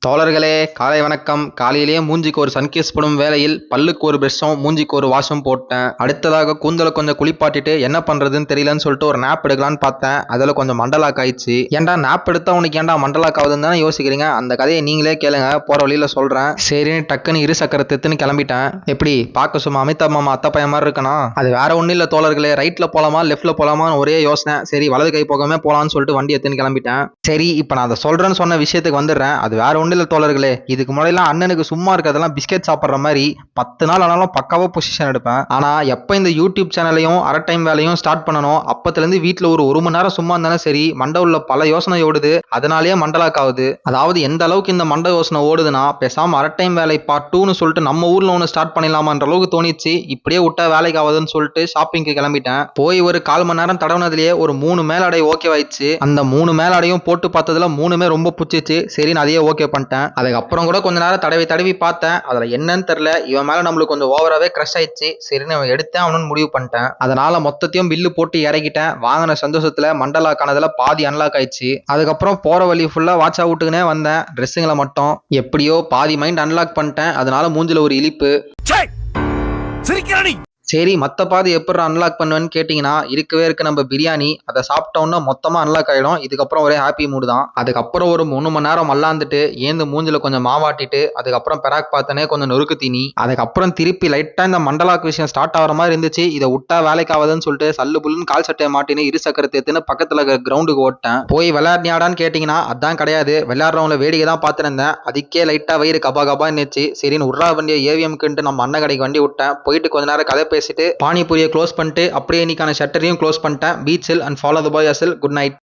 தோழர்களே, காலை வணக்கம். காலையிலேயே மூஞ்சிக்கு ஒரு சன்கிஸ் போடும் வேளையில் பல்லுக்கு ஒரு பிரஷும் மூஞ்சிக்கு ஒரு வாஷும் போட்டேன். அடுத்ததாக கூந்தலை கொஞ்சம் குளிப்பாட்டிட்டு என்ன பண்றதுன்னு தெரியலன்னு சொல்லிட்டு ஒரு நாப் எடுக்கலான்னு பார்த்தேன். அதில் கொஞ்சம் மண்டலாக் ஆயிடுச்சு. ஏன்டா நாப் எடுத்தா உனக்கு ஏன்டா மண்டலாக் ஆகுதுன்னு தானே யோசிக்கிறீங்க. அந்த கதையை நீங்களே கேளுங்க, போற வழியில சொல்றேன். சரின்னு டக்குன்னு இரு சக்கர தெத்துன்னு கிளம்பிட்டேன். எப்படி பார்க்க சும்மா அமிதாப் மாமா அத்தை பையன் மாதிரி இருக்கணும். அது வேற ஒன்றும் இல்லை தோழர்களே. ரைட்ல போலாமா லெஃப்ட்ல போலாமான்னு ஒரே யோசனை. சரி வலது கை போகாம போலான்னு சொல்லிட்டு வண்டி எடுத்துன்னு கிளம்பிட்டேன். சரி இப்போ நான் அதை சொல்றேன்னு சொன்ன விஷயத்துக்கு வந்துடுறேன். அது வேற ஒன்றும் இல்லை தோழர்களே. இதுக்கு முன்னாடிலாம் அண்ணனுக்கு சும்மா இருக்கிறதெல்லாம் பிஸ்கெட் சாப்பிட்ற மாதிரி 10 நாள் ஆனாலும் பக்காவா பொசிஷன் எடுப்பேன். ஆனா எப்போ இந்த யூடியூப் சேனலையும் அரை டைம் வேலையும் ஸ்டார்ட் பண்ணணும் அப்பத்துலேருந்து வீட்டில் ஒரு மணி நேரம் சும்மா இருந்தாலும் சரி மண்டை உள்ள பல யோசனை ஓடுது. அதனாலேயே மண்டலாக் ஆகுது. அதாவது எந்த அளவுக்கு இந்த மண்டை யோசனை ஓடுதுன்னா பேசாம அரை டைம் வேலை பார்ட் 2ன்னு சொல்லிட்டு நம்ம ஊர்ல ஒன்று ஸ்டார்ட் பண்ணிடலாமான்ற அளவுக்கு தோணிச்சு. இப்படியே விட்டா வேலைக்கு ஆகுதுன்னு சொல்லிட்டு ஷாப்பிங்க்கு கிளம்பிட்டேன். போய் ஒரு 1/4 மணி நேரம் தடவுனதுலேயே ஒரு 3 மேலாடை ஓகே ஆயிடுச்சு. அந்த 3 மேலாடையும் போட்டு பார்த்ததுல 3மே ரொம்ப பிடிச்சிச்சு. சரி நான் அதையே ஓகே பண்ணிட்டேன். அதுக்கப்புறம் கூட கொஞ்ச நேரம் தடவி பார்த்தேன். அதுல என்னன்னு தெரியல, இவன் மேல நம்மளுக்கு கொஞ்சம் ஓவராவே கிரஷ் ஆயிடுச்சு. சரின்னு அவன் எடுத்தேன் அவனு முடிவு பண்ணிட்டேன். அதனால மொத்தத்தையும் பில்லு போட்டு இறக்கிட்டேன். வாங்கின சந்தோஷத்துல மண்டலாக் ஆனதுல பாதி அன்லாக் ஆயிடுச்சு. அதுக்கப்புறம் போற வழி ஃபுல்லா வாட்ச் அவுட்டுக்குனே வந்தேன். ட்ரெஸ்ஸுங்களை மட்டும் எப்படியோ பாதி மைண்ட் அன்லாக் பண்ணிட்டேன். அதனால மூஞ்சில ஒரு இழிப்பு. சரி மற்ற பாதி எப்படி அன்லாக் பண்ணுவேன்னு கேட்டிங்கன்னா இருக்கவே இருக்கு நம்ம பிரியாணி. அதை சாப்பிட்டோன்னா மொத்தமாக அன்லாக் ஆகிடும். இதுக்கப்புறம் ஒரே ஹாப்பி மூடு தான். அதுக்கப்புறம் ஒரு 3 மணி நேரம் மல்லாந்துட்டு ஏந்து மூஞ்சில் கொஞ்சம் மாவாட்டிட்டு அதுக்கப்புறம் பெராக் பார்த்தனே கொஞ்சம் நொறுக்கு தீனி. அதுக்கப்புறம் திருப்பி லைட்டாக இந்த மண்டலாக் விஷயம் ஸ்டார்ட் ஆகிற மாதிரி இருந்துச்சு. இதை விட்டா வேலைக்கு ஆகுதுன்னு சொல்லிட்டு சல்லு புல்லுன்னு கால் சட்டையை மாட்டின்னு இரு சக்கரத்தை எடுத்துன்னு பக்கத்தில் கிரவுண்டுக்கு ஓட்டேன். போய் விளையாடினாடான்னு கேட்டிங்கன்னா அதான் கிடையாது. விளையாடுறவங்கள வேடிக்கை தான் பார்த்துருந்தேன். அதுக்கே லைட்டாக வயிறு கபா இருந்துச்சு. சரின்னு உர்ரா வண்டியை ஏவிஎம்க்குன்ட்டு நம்ம அண்ணன் கடைக்கு வண்டி விட்டேன். போயிட்டு கொஞ்ச நேரம் கதை பேசிட்டு பானிபூரியை க்ளோஸ் பண்ணிட்டு அப்படியே இன்னைக்கான ஷட்டரையும் க்ளோஸ் பண்ணிட்டேன். Beach chill and follow the boy Asal. Good night.